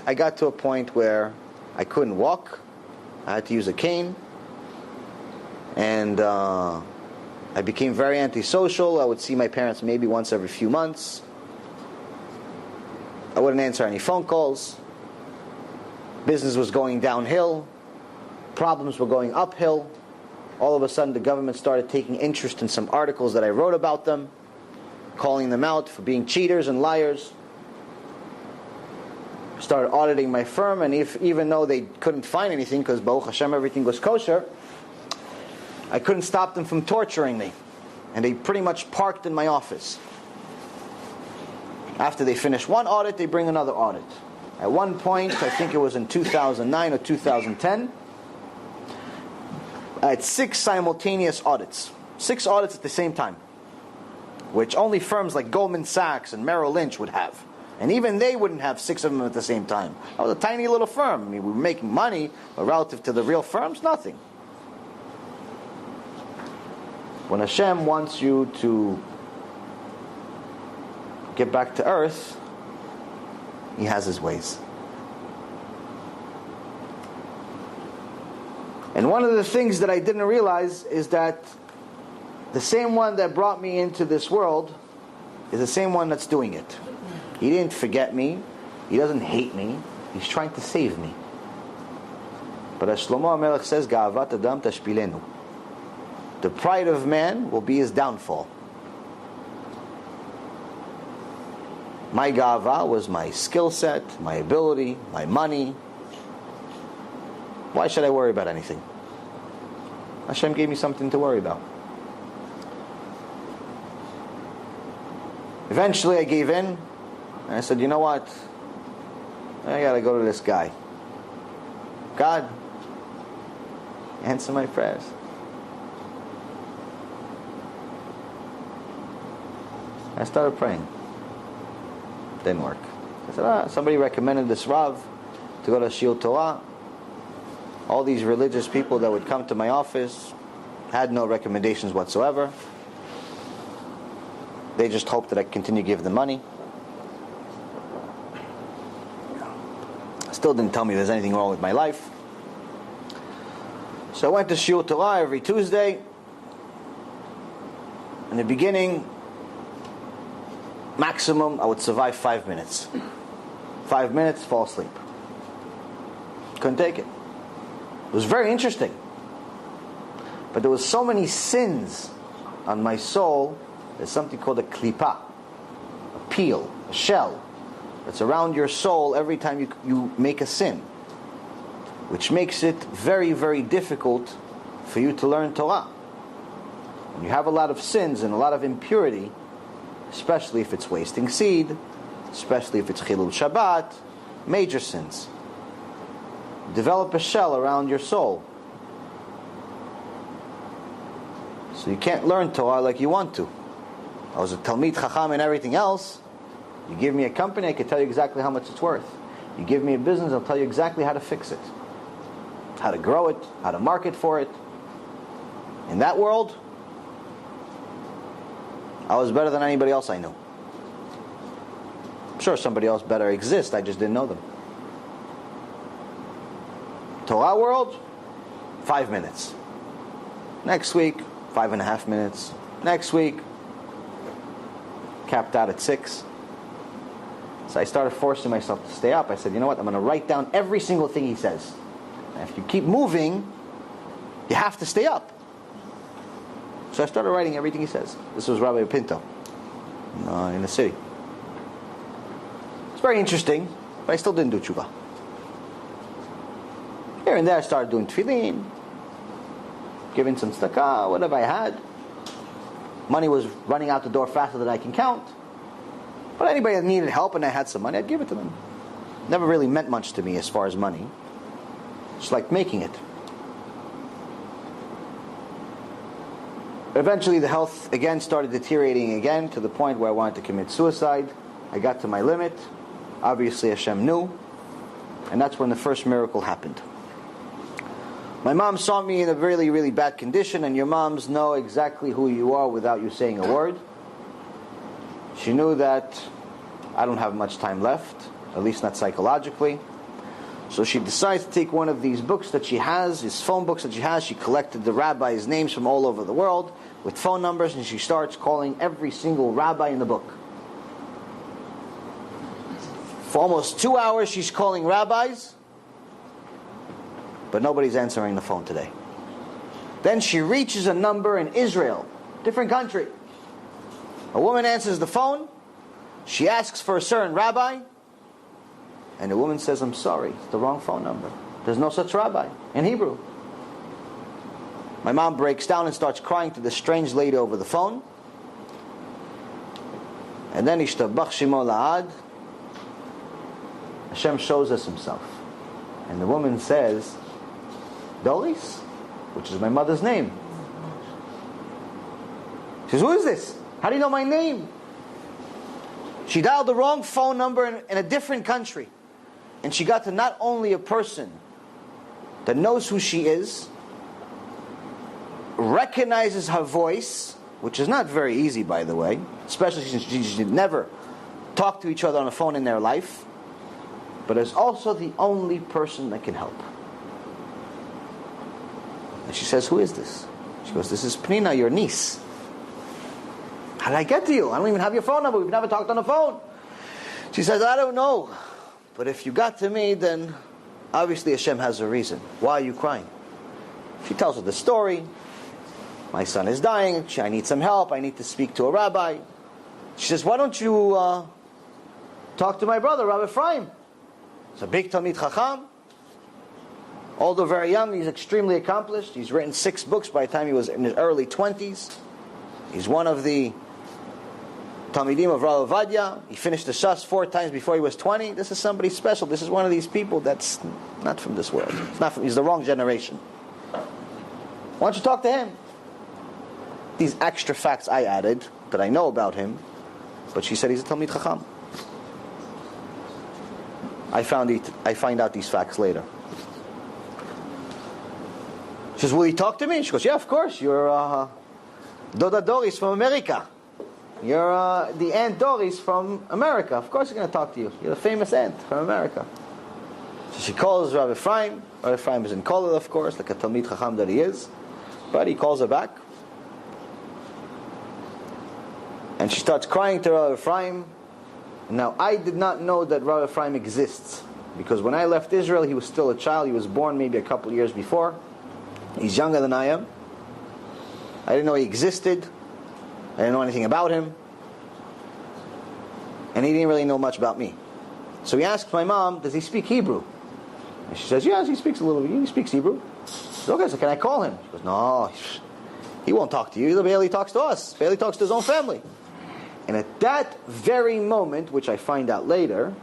I got to a point where I couldn't walk. I had to use a cane. And I became very antisocial. I would see my parents maybe once every few months. I wouldn't answer any phone calls. Business was going downhill. Problems were going uphill. All of a sudden the government started taking interest in some articles that I wrote about them, calling them out for being cheaters and liars. Started auditing my firm, and even though they couldn't find anything, because Baruch Hashem everything was kosher, I couldn't stop them from torturing me. And they pretty much parked in my office. After they finish one audit, they bring another audit. At one point, I think it was in 2009 or 2010, I had 6 simultaneous audits. 6 audits at the same time, which only firms like Goldman Sachs and Merrill Lynch would have. And even they wouldn't have 6 of them at the same time. I was a tiny little firm. I mean, we were making money, but relative to the real firms, nothing. When Hashem wants you to get back to earth, He has His ways. And one of the things that I didn't realize is that the same one that brought me into this world is the same one that's doing it. He didn't forget me. He doesn't hate me. He's trying to save me. But as Shlomo HaMelech says, Ga'avat Adam tashpilenu. The pride of man will be his downfall. My ga'ava was my skill set, my ability, my money. Why should I worry about anything? Hashem gave me something to worry about. Eventually I gave in, and I said, you know what? I gotta go to this guy. God, answer my prayers. I started praying. Didn't work. I said, somebody recommended this Rav to go to Shiur Torah. All these religious people that would come to my office had no recommendations whatsoever. They just hoped that I continue to give them money. Still didn't tell me there's anything wrong with my life. So I went to Shiur Torah every Tuesday. In the beginning, maximum, I would survive 5 minutes. 5 minutes, fall asleep. Couldn't take it. It was very interesting. But there was so many sins on my soul. There's something called a klipa, a peel, a shell, that's around your soul every time you make a sin, which makes it very, very difficult for you to learn Torah. When you have a lot of sins and a lot of impurity, especially if it's wasting seed, especially if it's Chilul Shabbat, major sins, develop a shell around your soul. So you can't learn Torah like you want to. I was a Talmid Chacham and everything else. You give me a company, I can tell you exactly how much it's worth. You give me a business, I'll tell you exactly how to fix it, how to grow it, how to market for it. In that world, I was better than anybody else I knew. I'm sure somebody else better exists, I just didn't know them. Torah world, 5 minutes. Next week, 5.5 minutes. Next week, capped out at 6. So I started forcing myself to stay up. I said, you know what, I'm going to write down every single thing he says. And if you keep moving, you have to stay up. So I started writing everything he says. This was Rabbi Pinto in the city. It's very interesting, but I still didn't do tshuva. Here and there I started doing tefillin, giving some tzedakah, whatever I had. Money was running out the door faster than I can count. But anybody that needed help and I had some money, I'd give it to them. Never really meant much to me as far as money. Just like making it. Eventually the health again started deteriorating again to the point where I wanted to commit suicide. I got to my limit. Obviously Hashem knew. And that's when the first miracle happened. My mom saw me in a really, really bad condition, and your moms know exactly who you are without you saying a word. She knew that I don't have much time left. at least not psychologically. So she decides to take one of these books that she has, these phone books that she has. She collected the rabbis' names from all over the world with phone numbers, and she starts calling every single rabbi in the book. For almost 2 hours she's calling rabbis, but nobody's answering the phone today. Then she reaches a number in Israel, different country. A woman answers the phone. She asks for a certain rabbi, and the woman says, "I'm sorry, it's the wrong phone number. There's no such rabbi," in Hebrew. My mom breaks down and starts crying to this strange lady over the phone. And then Ishtabach Shimo La'ad, Hashem shows us Himself. And the woman says, "Doris," which is my mother's name. She says, "Who is this? How do you know my name?" She dialed the wrong phone number in a different country. And she got to not only a person that knows who she is, recognizes her voice, which is not very easy, by the way, especially since she never talked to each other on the phone in their life, but is also the only person that can help. And she says, "Who is this?" She goes, "This is Pnina, your niece." "How did I get to you? I don't even have your phone number. We've never talked on the phone." She says, "I don't know. But if you got to me, then obviously Hashem has a reason. Why are you crying?" She tells her the story. "My son is dying. I need some help. I need to speak to a rabbi." She says, "Why don't you talk to my brother, Rabbi Ephraim? He's a big Talmid Chacham. Although very young, he's extremely accomplished. He's written 6 books by the time he was in his early 20s. He's one of the Talmidim of Rav Ovadia. He finished the Shas 4 times before he was 20. This is somebody special. This is one of these people that's not from this world. He's the wrong generation. Why don't you talk to him?" These extra facts I added that I know about him, but she said he's a Talmid Chacham. I find out these facts later. She says, "Will he talk to me?" She goes, "Yeah, of course. You're Doda Doris from America. You're the Aunt Doris from America. Of course he's going to talk to you. You're the famous aunt from America." So she calls Rabbi Ephraim. Rabbi Ephraim is in Kollel, of course, like a Talmid Chacham that he is. But he calls her back. And she starts crying to Rabbi Ephraim. Now, I did not know that Rabbi Ephraim exists, because when I left Israel, he was still a child. He was born maybe a couple of years before. He's younger than I am. I didn't know he existed. I didn't know anything about him. And he didn't really know much about me. So he asked my mom, "Does he speak Hebrew?" And she says, "Yes, he speaks a little bit. He speaks Hebrew." Says, "Okay, so can I call him?" She goes, "No, he won't talk to you. He barely talks to us. Barely talks to his own family." And at that very moment, which I find out later,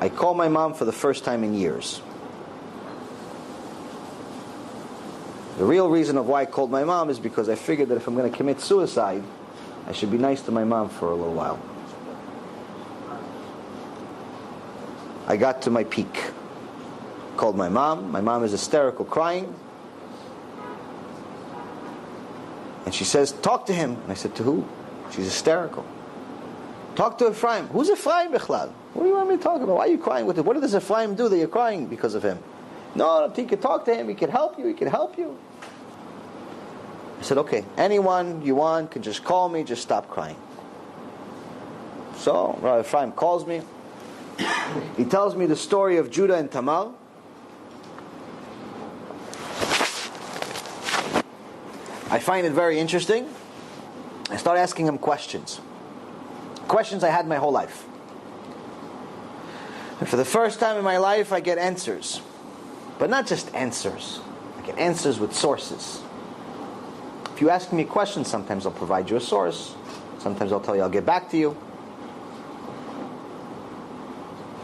I call my mom for the first time in years. The real reason of why I called my mom is because I figured that if I'm going to commit suicide, I should be nice to my mom for a little while. I got to my peak. Called my mom. My mom is hysterical, crying. And she says, "Talk to him." And I said, "To who?" She's hysterical. "Talk to Ephraim." "Who's Ephraim, Bechlal? What do you want me to talk about? Why are you crying with him? What does Ephraim do that you're crying because of him?" "No, you can talk to him. He can help you. He can help you." I said, "Okay, anyone you want can just call me. Just stop crying." So Rabbi Ephraim calls me. He tells me the story of Judah and Tamar. I find it very interesting. I start asking him questions. Questions I had my whole life. And for the first time in my life, I get answers. But not just answers. I get answers with sources. If you ask me a question, sometimes I'll provide you a source. Sometimes I'll tell you I'll get back to you.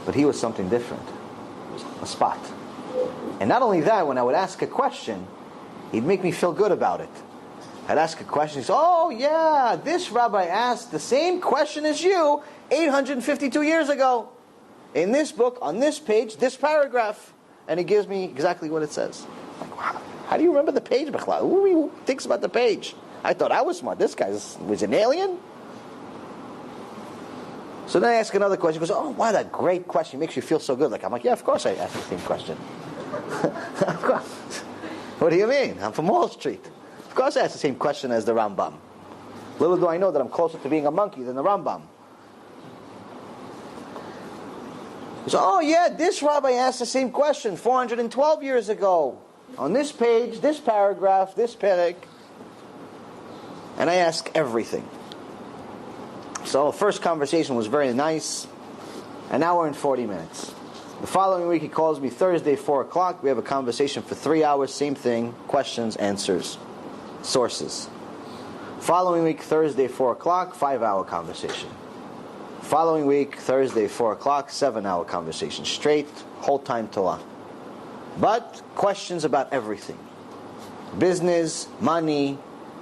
But he was something different. It was a spot. And not only that, when I would ask a question, he'd make me feel good about it. I'd ask a question, he'd say, "Oh yeah, this rabbi asked the same question as you 852 years ago. In this book, on this page, this paragraph." And he gives me exactly what it says. I'm like, wow, how do you remember the page, Bechlal? Who thinks about the page? I thought I was smart. This guy was an alien. So then I ask another question. He goes, oh, wow, that great question. It makes you feel so good. I'm like, yeah, of course I asked the same question. Of course. What do you mean? I'm from Wall Street. Of course I asked the same question as the Rambam. Little do I know that I'm closer to being a monkey than the Rambam. So, oh yeah, this rabbi asked the same question 412 years ago. On this page, this paragraph, this perek. And I ask everything. So the first conversation was very nice. An hour and 40 minutes. The following week he calls me Thursday, 4 o'clock. We have a conversation for 3 hours. Same thing. Questions, answers, sources. Following week, Thursday, 4 o'clock, 5-hour conversation. Following week, Thursday, 4 o'clock, 7-hour conversation. Straight, whole time Torah. But questions about everything. Business, money,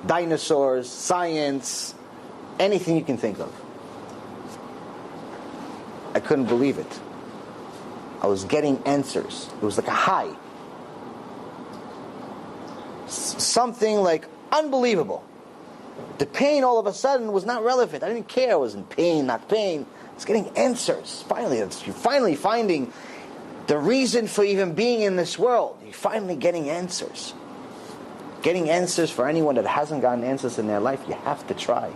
dinosaurs, science, anything you can think of. I couldn't believe it. I was getting answers. It was like a high. Something like unbelievable. The pain all of a sudden was not relevant. I didn't care. I was in pain, not pain. I was getting answers. Finally, you're finally finding the reason for even being in this world. You're finally getting answers. Getting answers for anyone that hasn't gotten answers in their life, you have to try.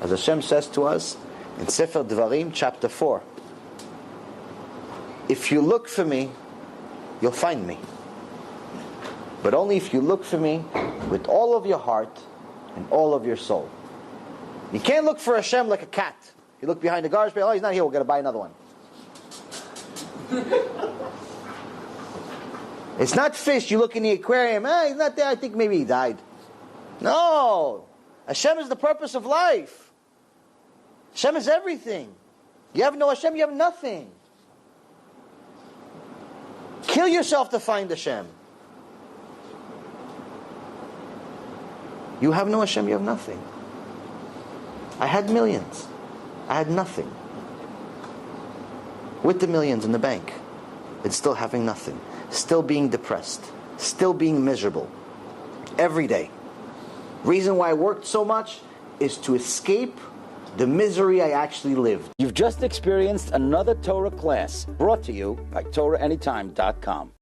As Hashem says to us in Sefer Dvarim, chapter 4, if you look for me, you'll find me. But only if you look for me with all of your heart and all of your soul. You can't look for Hashem like a cat. You look behind the garbage pail, oh, he's not here, we're going to buy another one. It's not fish, you look in the aquarium, he's not there, I think maybe he died. No! Hashem is the purpose of life. Hashem is everything. You have no Hashem, you have nothing. Kill yourself to find Hashem. You have no Hashem, you have nothing. I had millions. I had nothing. With the millions in the bank, it's still having nothing. Still being depressed. Still being miserable. Every day. Reason why I worked so much is to escape the misery I actually lived. You've just experienced another Torah class brought to you by TorahAnytime.com.